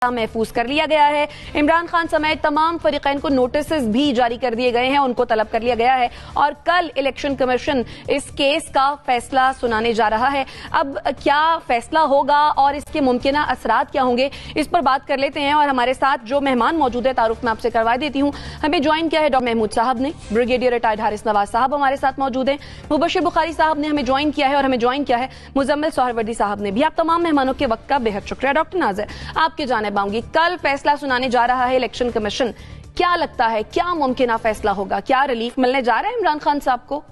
महफूज कर लिया गया है। इमरान खान समेत तमाम फरीकैन को नोटिस भी जारी कर दिए गए हैं, उनको तलब कर लिया गया है और कल इलेक्शन कमीशन इस केस का फैसला सुनाने जा रहा है। अब क्या फैसला होगा और इसके मुमकिन असरात क्या होंगे, इस पर बात कर लेते हैं। और हमारे साथ जो मेहमान मौजूद है, तारुफ मैं आपसे करवा देती हूँ। हमें ज्वाइन किया है डॉक्टर महमूद साहब ने, ब्रिगेडियर रिटायर्ड हारिस नवाज साहब हमारे साथ मौजूद हैं, मुबशिर बुखारी साहब ने हमें ज्वाइन किया है और हमें ज्वाइन किया है मुजम्मिल सोहरवर्दी साहब ने भी। आप तमाम मेहमानों के वक्त का बेहद शुक्रिया। डॉक्टर नाज़िर, आपके जाने पाऊंगी, कल फैसला सुनाने जा रहा है इलेक्शन कमीशन, क्या लगता है क्या मुमकिन फैसला होगा? क्या रिलीफ मिलने जा रहा है इमरान खान साहब को?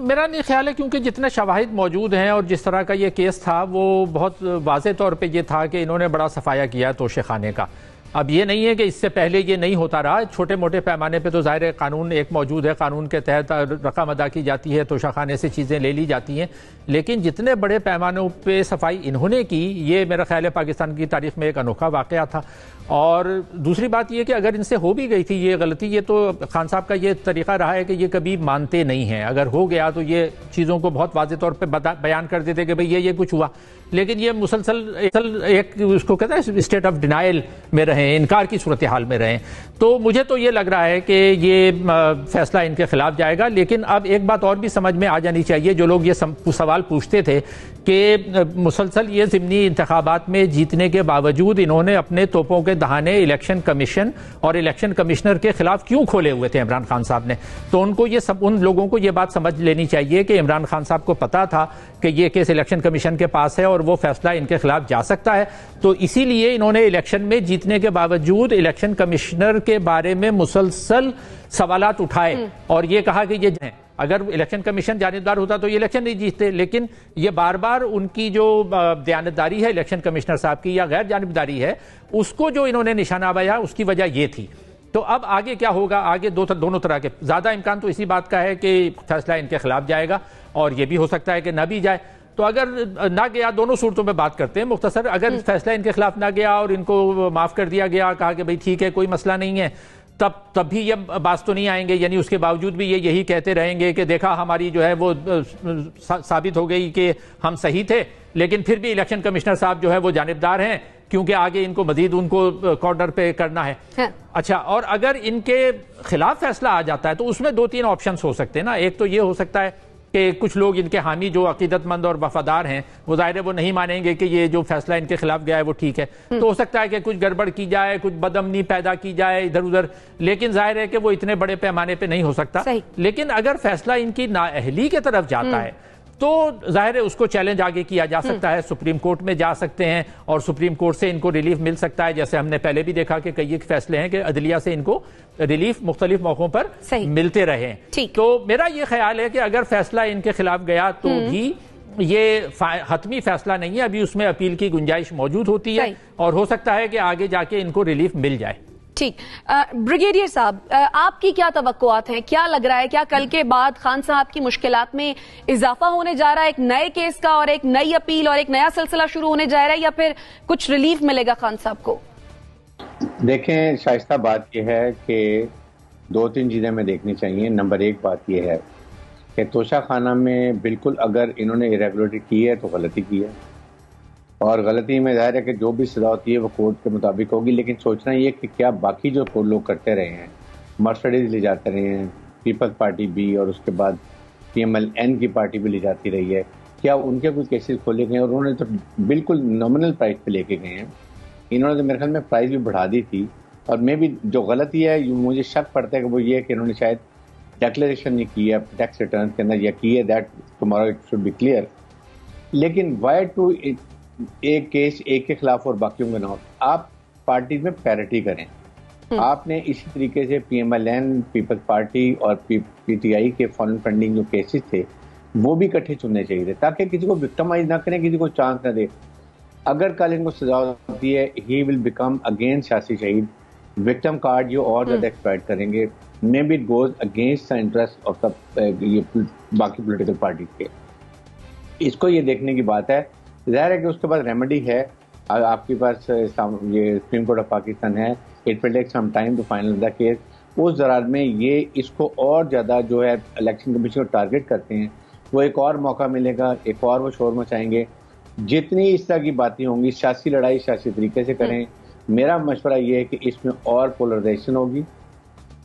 मेरा नहीं ख्याल है, क्योंकि जितने शवाहिद मौजूद हैं और जिस तरह का ये केस था वो बहुत वाज़े तौर पे ये था कि इन्होंने बड़ा सफाया किया तोशे खाने का। अब ये नहीं है कि इससे पहले ये नहीं होता रहा, छोटे मोटे पैमाने पे तो ज़ाहिर कानून एक मौजूद है, कानून के तहत रकम अदा की जाती है, तोशा खाने से चीज़ें ले ली जाती हैं। लेकिन जितने बड़े पैमानों पे सफाई इन्होंने की, ये मेरा ख्याल है पाकिस्तान की तारीख में एक अनोखा वाक़या था। और दूसरी बात यह कि अगर इनसे हो भी गई थी ये गलती, ये तो खान साहब का ये तरीका रहा है कि ये कभी मानते नहीं हैं। अगर हो गया तो ये चीज़ों को बहुत वाज़े तौर पे बयान कर देते कि भाई ये कुछ हुआ, लेकिन ये मुसलसल एक उसको कहते हैं स्टेट ऑफ डिनाइल में रहे, इनकार की सूरत हाल में रहे। तो मुझे तो ये लग रहा है कि ये फैसला इनके खिलाफ जाएगा। लेकिन अब एक बात और भी समझ में आ जानी चाहिए, जो लोग ये सवाल पूछते थे कि मुसलसल ये ज़िमनी इंतखाबात में जीतने के बावजूद इन्होंने अपने तोपों के दहाने इलेक्शन कमीशन और इलेक्शन कमिश्नर के खिलाफ क्यों खोले हुए थे इमरान खान साहब ने, तो उन लोगों को ये बात समझ लेनी चाहिए कि इमरान खान साहब को पता था कि ये केस इलेक्शन कमीशन के पास है और वो फैसला इनके खिलाफ जा सकता है। तो इसीलिए इन्होंने इलेक्शन में जीतने के बावजूद इलेक्शन कमिश्नर के बारे में मुसलसल सवालात उठाए और ये कहा कि ये अगर इलेक्शन कमीशन जानिबदार होता तो ये इलेक्शन नहीं जीतते। लेकिन ये बार बार उनकी जो दयानतदारी है इलेक्शन कमिश्नर साहब की या गैर जानिबदारी है, उसको जो इन्होंने निशाना बनाया, उसकी वजह ये थी। तो अब आगे क्या होगा? आगे दोनों तरह के ज्यादा इम्कान तो इसी बात का है कि फैसला इनके खिलाफ जाएगा और ये भी हो सकता है कि ना भी जाए। तो अगर ना गया, दोनों सूरतों में बात करते हैं मुख्तसर, अगर फैसला इनके खिलाफ ना गया और इनको माफ कर दिया गया, कहा कि भाई ठीक है कोई मसला नहीं है, तब भी ये बात तो नहीं आएंगे। यानी उसके बावजूद भी ये यही कहते रहेंगे कि देखा हमारी जो है वो साबित हो गई कि हम सही थे, लेकिन फिर भी इलेक्शन कमिश्नर साहब जो है वो जानिबदार हैं क्योंकि आगे इनको मजीद उनको कॉर्नर पे करना है। हाँ। अच्छा, और अगर इनके खिलाफ फैसला आ जाता है तो उसमें दो तीन ऑप्शंस हो सकते हैं ना। एक तो ये हो सकता है कि कुछ लोग इनके हामी जो अकीदतमंद और वफादार हैं वो ज़ाहिर है वो नहीं मानेंगे कि ये जो फैसला इनके खिलाफ गया है वो ठीक है। तो हो सकता है कि कुछ गड़बड़ की जाए, कुछ बदअमनी पैदा की जाए इधर उधर, लेकिन जाहिर है कि वो इतने बड़े पैमाने पे नहीं हो सकता। लेकिन अगर फैसला इनकी नाअहली की तरफ जाता है तो जाहिर है उसको चैलेंज आगे किया जा सकता है, सुप्रीम कोर्ट में जा सकते हैं और सुप्रीम कोर्ट से इनको रिलीफ मिल सकता है। जैसे हमने पहले भी देखा कि कई फैसले हैं कि अदलिया से इनको रिलीफ मुख्तलिफ मौकों पर मिलते रहे। तो मेरा ये ख्याल है कि अगर फैसला इनके खिलाफ गया तो भी ये हतमी फैसला नहीं है, अभी उसमें अपील की गुंजाइश मौजूद होती है और हो सकता है कि आगे जाके इनको रिलीफ मिल जाए। ठीक, ब्रिगेडियर साहब, आपकी क्या तवक्कुआत हैं? क्या लग रहा है, क्या कल के बाद खान साहब की मुश्किलात में इजाफा होने जा रहा है, एक नए केस का और एक नई अपील और एक नया सिलसिला शुरू होने जा रहा है, या फिर कुछ रिलीफ मिलेगा खान साहब को? देखें शाइस्ता, बात यह है कि दो तीन चीजें हमें देखनी चाहिए। नंबर एक बात यह है कि तोशा खाना में बिल्कुल अगर इन्होंने इरेगुलरिटी की है तो गलती की है, और गलती में जाहिर है कि जो भी सजा होती है वो कोर्ट के मुताबिक होगी। लेकिन सोचना ये कि क्या बाकी जो लोग करते रहे हैं, मर्सिडीज ले जाते रहे हैं, पीपल्स पार्टी भी और उसके बाद PMLN की पार्टी भी ले जाती रही है, क्या उनके कोई केसेस खोले गए? और उन्होंने तो बिल्कुल नॉमिनल प्राइस पे लेके गए हैं। इन्होंने तो मेरे ख्याल में प्राइस भी बढ़ा दी थी। और मे भी जो गलती है, मुझे शक पड़ता है कि वो ये है कि इन्होंने शायद डिक्लेरेशन नहीं की है टैक्स रिटर्न के अंदर, या की है, that tomorrow it should be clear. लेकिन वाई टू एक केस एक के खिलाफ और बाकियों के नाम? आप पार्टी में पैरिटी करें। आपने इसी तरीके से PMLN, पीपल्स पार्टी और PTI के फॉरेन फंडिंग जो केसेस थे वो भी इकट्ठे चुनने चाहिए थे, ताकि किसी को विक्टिमाइज ना करें, किसी को चांस ना दे। अगर कल इनको सजा होती है, ही विल बिकम अगेन सियासी शहीद, विक्टिम कार्ड जो और ज्यादा एक्सप्लॉइट करेंगे। May be it goes against the interest of the बाकी पोलिटिकल पार्टी के। इसको ये देखने की बात है। जाहिर है कि उसके बाद रेमेडी है, आपके पास ये सुप्रीम कोर्ट ऑफ पाकिस्तान है, it will take some time to final the case. उस दौरान में ये इसको और ज्यादा जो है इलेक्शन कमीशन को टारगेट करते हैं, वो एक और मौका मिलेगा, एक और वो शोर मचाएंगे। जितनी इस तरह की बातें होंगी, सियासी लड़ाई सियासी तरीके से करें। मेरा मशवरा ये है कि इसमें और पोलराइजेशन होगी,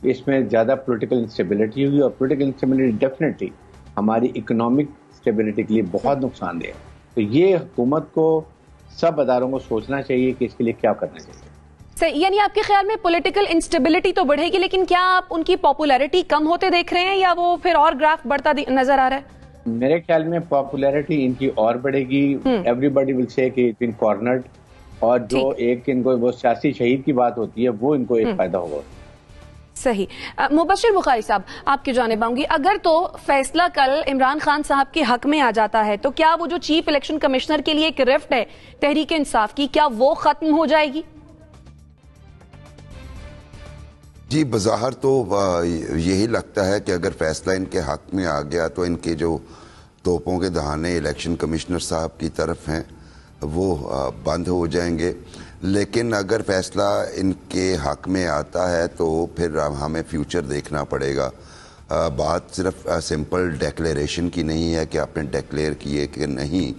इसमें ज़्यादा पॉलिटिकल इंस्टेबिलिटी होगी, और पॉलिटिकल इंस्टेबिलिटी डेफिनेटली हमारी इकोनॉमिक स्टेबिलिटी के लिए बहुत नुकसानदेह है। तो ये हुकूमत को, सब अदारों को सोचना चाहिए कि इसके लिए क्या करना चाहिए। सही, यानी आपके ख्याल में पॉलिटिकल इंस्टेबिलिटी तो बढ़ेगी, लेकिन क्या आप उनकी पॉपुलैरिटी कम होते देख रहे हैं या वो फिर और ग्राफ बढ़ता नजर आ रहा है? मेरे ख्याल में पॉपुलैरिटी इनकी और बढ़ेगी। एवरीबॉडी विल से कि इट्स बीन कॉर्नर्ड, और जो एक इनको वो सियासी शहीद की बात होती है वो इनको एक फायदा होगा। सही। मुबशिर बुखारी साहब, आपकी जानिब आऊंगी। अगर तो फैसला कल इमरान खान साहब के हक में आ जाता है तो क्या वो जो चीफ इलेक्शन कमिश्नर के लिए एक रिफ्ट है तहरीक इंसाफ की, क्या वो खत्म हो जाएगी? जी, बज़ाहिर तो यही लगता है कि अगर फैसला इनके हक में आ गया तो इनके जो तोपों के दहाने इलेक्शन कमिश्नर साहब की तरफ हैं वो बंद हो जाएंगे। लेकिन अगर फैसला इनके हक में आता है तो फिर हमें फ्यूचर देखना पड़ेगा। बात सिर्फ सिंपल डिक्लेरेशन की नहीं है कि आपने डिक्लेयर किए कि नहीं,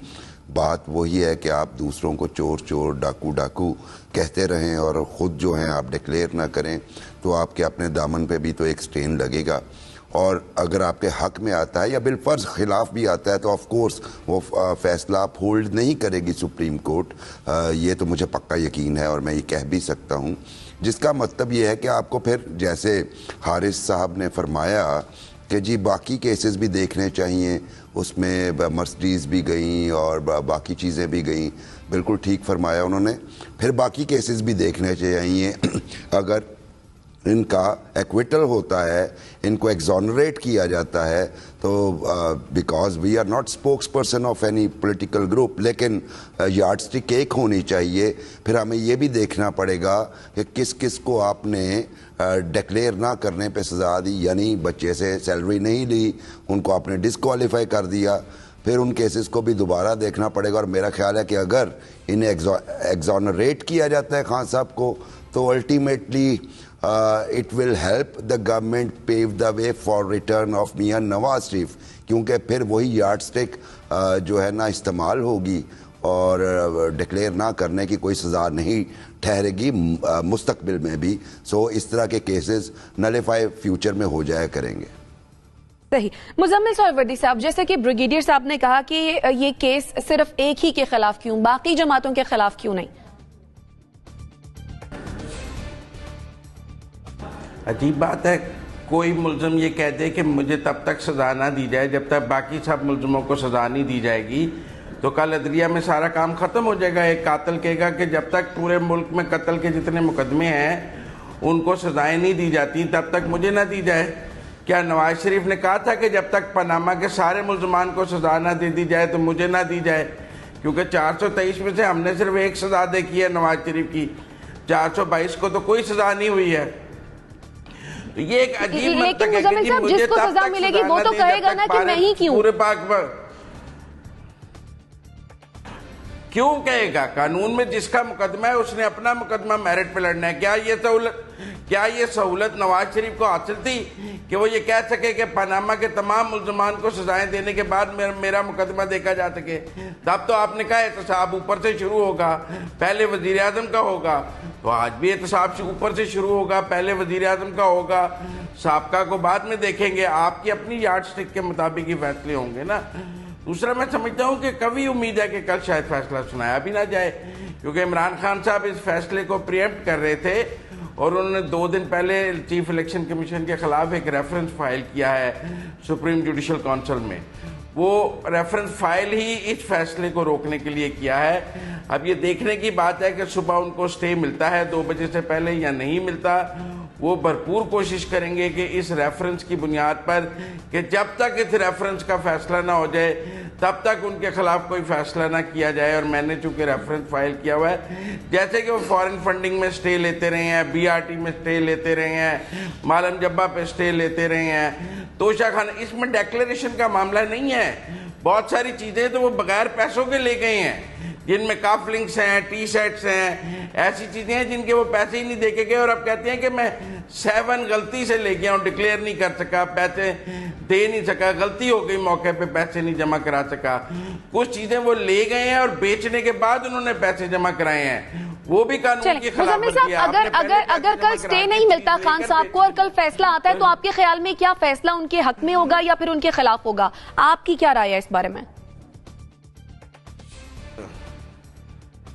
बात वही है कि आप दूसरों को चोर चोर डाकू डाकू कहते रहें और ख़ुद जो हैं आप डिक्लेयर ना करें, तो आपके अपने दामन पे भी तो एक स्ट्रेन लगेगा। और अगर आपके हक में आता है या बिलफर्ज खिलाफ भी आता है तो ऑफ कोर्स वो फैसला आप होल्ड नहीं करेगी सुप्रीम कोर्ट। ये तो मुझे पक्का यकीन है और मैं ये कह भी सकता हूँ, जिसका मतलब ये है कि आपको फिर जैसे हारिस साहब ने फरमाया कि जी बाकी केसेस भी देखने चाहिए, उसमें मर्सिडीज़ भी गई और बाकी चीज़ें भी गई, बिल्कुल ठीक फरमाया उन्होंने। फिर बाकी केसेस भी देखने चाहिए। अगर इनका एक्विटल होता है, इनको एक्सोनरेट किया जाता है, तो because we are not spokes person of any political group, लेकिन यार्डस्टिक एक होनी चाहिए। फिर हमें ये भी देखना पड़ेगा कि किस किस को आपने डिक्लेयर ना करने पे सज़ा दी, यानी बच्चे से सैलरी नहीं ली, उनको आपने डिसक्वालीफाई कर दिया। फिर उन केसेस को भी दोबारा देखना पड़ेगा। और मेरा ख्याल है कि अगर इन्हें एक्सोनरेट किया जाता है खान साहब को, तो ultimately it will help the government pave the way for return of Mian Nawaz Sharif, क्योंकि फिर वही यार्डस्टिक जो है ना इस्तेमाल होगी और डिक्लेयर ना करने की कोई सज़ा नहीं ठहरेगी मुस्तकबिल में भी। सो इस तरह के केसेस नलिफाई फ्यूचर में हो जाया करेंगे। सही। मुजम्मिल सोहरावर्दी साहब, जैसे कि ब्रिगेडियर साहब ने कहा कि ये केस सिर्फ एक ही के खिलाफ क्यों, बाकी जमातों के खिलाफ क्यों नहीं? अजीब बात है, कोई मुल्ज़िम ये कह दे कि मुझे तब तक सज़ा ना दी जाए जब तक बाकी सब मुल्ज़िमों को सज़ा नहीं दी जाएगी, तो कल अदलिया में सारा काम ख़त्म हो जाएगा। एक कातिल कहेगा कि जब तक पूरे मुल्क में कत्ल के जितने मुकदमे हैं उनको सज़ाएं नहीं दी जाती तब तक मुझे ना दी जाए। क्या नवाज शरीफ ने कहा था कि जब तक पनामा के सारे मुल्ज़मान को सज़ा ना दे दी जाए तो मुझे ना दी जाए? क्योंकि 423 में से हमने सिर्फ एक सज़ा देखी है नवाज शरीफ की, 422 को तो कोई सज़ा नहीं हुई है। तो ये एक अजीब मंतक है कि जी मुझे जिसको सजा मिलेगी वो तो कहेगा ना कि मैं ही क्यों, पूरे पाक पर क्यों कहेगा? कानून में जिसका मुकदमा है उसने अपना मुकदमा मेरिट पे लड़ना है। क्या ये सहूलत नवाज शरीफ को हासिल थी कि वो ये कह सके कि पनामा के तमाम मुल्ज़मान को सजाएं देने के बाद मेरा मुकदमा देखा जा सके? तब तो आपने कहा एहतसाब ऊपर से शुरू होगा, पहले वजीर आज़म का होगा, तो आज भी एहतसाब ऊपर से शुरू होगा, पहले वजीर आज़म का होगा, साबका को बाद में देखेंगे। आपकी अपनी यार्डस्टिक के मुताबिक ही फैसले होंगे ना। दूसरा, मैं समझता हूँ कि कभी उम्मीद है कि कल शायद फैसला सुनाया भी ना जाए, क्योंकि इमरान खान साहब इस फैसले को प्रीएम्प्ट कर रहे थे और उन्होंने 2 दिन पहले चीफ इलेक्शन कमीशन के खिलाफ एक रेफरेंस फाइल किया है सुप्रीम जुडिशल काउंसिल में। वो रेफरेंस फाइल ही इस फैसले को रोकने के लिए किया है। अब ये देखने की बात है कि सुबह उनको स्टे मिलता है 2 बजे से पहले या नहीं मिलता। वो भरपूर कोशिश करेंगे कि इस रेफरेंस की बुनियाद पर कि जब तक इस रेफरेंस का फैसला ना हो जाए तब तक उनके खिलाफ कोई फैसला ना किया जाए। और मैंने चूंकि रेफरेंस फाइल किया हुआ है, जैसे कि वो फॉरेन फंडिंग में स्टे लेते रहे हैं, BRT में स्टे लेते रहे हैं, मालम जब्बा पे स्टे लेते रहे हैं, तोशा खान, इसमें डिक्लेरेशन का मामला नहीं है। बहुत सारी चीजें तो वो बगैर पैसों के ले गए हैं। जिनमें काफ लिंक्स हैं, टी शर्ट्स हैं, ऐसी चीजें हैं जिनके वो पैसे ही नहीं देके गए और अब कहते हैं कि मैं 7 गलती से ले गया हूं, डिक्लेयर नहीं कर सका, पैसे दे नहीं सका, गलती हो गई, मौके पे पैसे नहीं जमा करा सका। कुछ चीजें वो ले गए हैं और बेचने के बाद उन्होंने पैसे जमा कराए हैं, वो भी कानून के खिलाफ वर्जी है। अगर कल स्टे नहीं मिलता खान साहब को और कल फैसला आता है तो आपके ख्याल में क्या फैसला उनके हक में होगा या फिर उनके खिलाफ होगा? आपकी क्या राय है इस बारे में?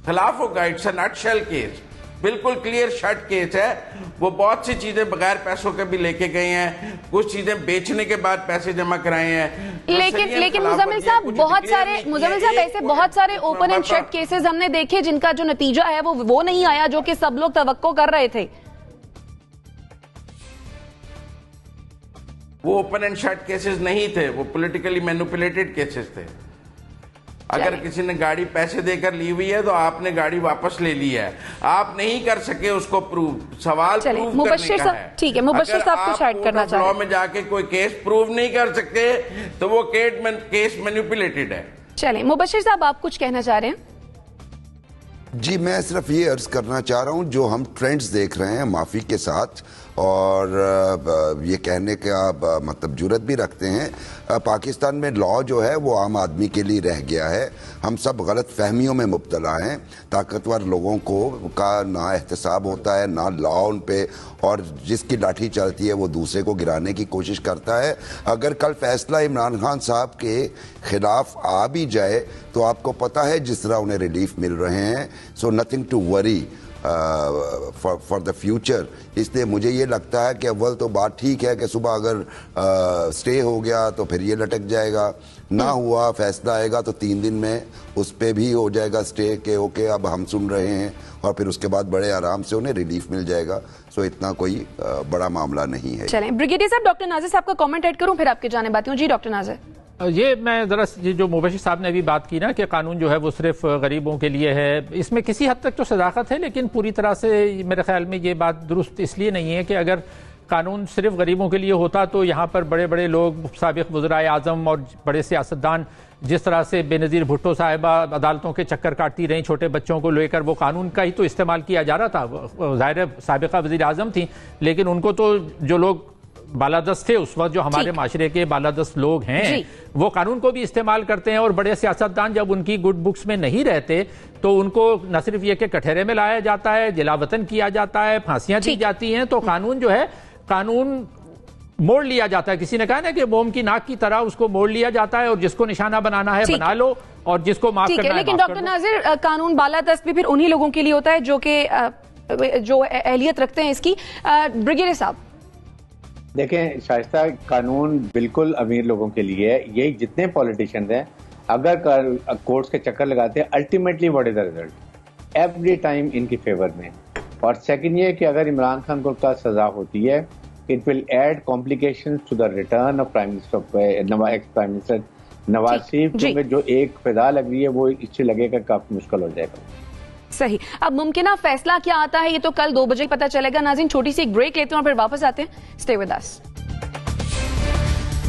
खिलाफ होगा। इट्स अ नटशेल केस, बिल्कुल क्लियर शट केस है। वो बहुत सी चीजें बगैर पैसों के भी लेके गए हैं, कुछ चीजें बेचने के बाद पैसे जमा कराए हैं। लेकिन मुजम्मिल साहब ऐसे बहुत सारे ओपन एंड शट केसेस हमने देखे जिनका जो नतीजा है वो नहीं आया जो कि सब लोग तवक्को कर रहे थे। वो ओपन एंड शट केसेस नहीं थे, वो पॉलिटिकली मैनिपुलेटेड केसेस थे। अगर किसी ने गाड़ी पैसे देकर ली हुई है तो आपने गाड़ी वापस ले ली है, आप नहीं कर सके उसको प्रूव, सवाल प्रूव करने का है। ठीक है, मुबश्शिर साहब कुछ ऐड करना चाह रहे हैं। लॉ में जाके कोई केस प्रूव नहीं कर सकते तो वो केस मैनिपुलेटेड है। चलिए मुबश्शिर साहब आप कुछ कहना चाह रहे हैं? जी, मैं सिर्फ ये अर्ज करना चाह रहा हूँ, जो हम ट्रेंड्स देख रहे हैं माफ़ी के साथ और ये कहने का मतलब जुर्रत भी रखते हैं, पाकिस्तान में लॉ जो है वो आम आदमी के लिए रह गया है। हम सब गलत फहमियों में मुब्तला हैं। ताकतवर लोगों को का ना एहतसाब होता है, ना लॉ उन पे, और जिसकी लाठी चलती है वो दूसरे को गिराने की कोशिश करता है। अगर कल फैसला इमरान खान साहब के खिलाफ आ भी जाए तो आपको पता है जिस तरह उन्हें रिलीफ मिल रहे हैं। So nothing to worry for the future. इसलिए मुझे ये लगता है कि अव्वल तो बात ठीक है कि सुबह अगर स्टे हो गया तो फिर ये लटक जाएगा, ना हुआ फैसला आएगा तो 3 दिन में उस पर भी हो जाएगा स्टे के ओके अब हम सुन रहे हैं, और फिर उसके बाद बड़े आराम से उन्हें रिलीफ मिल जाएगा। सो इतना कोई बड़ा मामला नहीं है। चलें ब्रिगेडियर साहब, डॉक्टर नाजिर साहब का कमेंट ऐड करूं फिर आपकी जाने बात हूं। जी डॉक्टर नाजिर। ये मैं ज़रा जो मुबश्शिर साहब ने अभी बात की ना कि कानून जो है वो सिर्फ गरीबों के लिए है, इसमें किसी हद तक तो सदाकत है, लेकिन पूरी तरह से मेरे ख्याल में ये बात दुरुस्त इसलिए नहीं है कि अगर कानून सिर्फ गरीबों के लिए होता तो यहाँ पर बड़े बड़े लोग, साबिक़ वज़राए आज़म और बड़े सियासतदान, जिस तरह से बेनज़ीर भुट्टो साहिबा अदालतों के चक्कर काटती रहीं छोटे बच्चों को लेकर, वो कानून का ही तो इस्तेमाल किया जा रहा था। ज़ाहिर साबिक़ा वज़ीर आज़म थी, लेकिन उनको तो जो लोग बालादस्त थे उस वक्त, जो हमारे माशरे के बालादस्त लोग हैं, वो कानून को भी इस्तेमाल करते हैं। और बड़े सियासतदान जब उनकी गुड बुक्स में नहीं रहते तो उनको न सिर्फ ये कि कठहरे में लाया जाता है, जिलावतन किया जाता है, फांसियां दी जाती हैं, तो कानून जो है कानून मोड़ लिया जाता है। किसी ने कहा ना कि मोम की नाक की तरह उसको मोड़ लिया जाता है, और जिसको निशाना बनाना है बना लो और जिसको माफ करना है। लेकिन डॉक्टर नाजिर, कानून बालादस्त भी फिर उन्हीं लोगों के लिए होता है जो कि जो अहलियत रखते हैं इसकी। ब्रिगेडियर साहब देखें, शाइस्ता, कानून बिल्कुल अमीर लोगों के लिए है। यही जितने पॉलिटिशियंस हैं अगर कोर्ट्स के चक्कर लगाते हैं, ultimately what is the result? Every time इनकी फेवर में। और सेकंड ये कि अगर इमरान खान को का सजा होती है, it will add complications to the return of prime minister, ex prime minister Nawaz Sharif, क्योंकि जो एक फिदा लग रही है वो इससे लगेगा काफी मुश्किल हो जाएगा। सही। अब मुमकिन फैसला क्या आता है ये तो कल 2 बजे पता चलेगा। नाज़रीन, छोटी सी एक ब्रेक लेते हैं और फिर वापस आते हैं। Stay with us.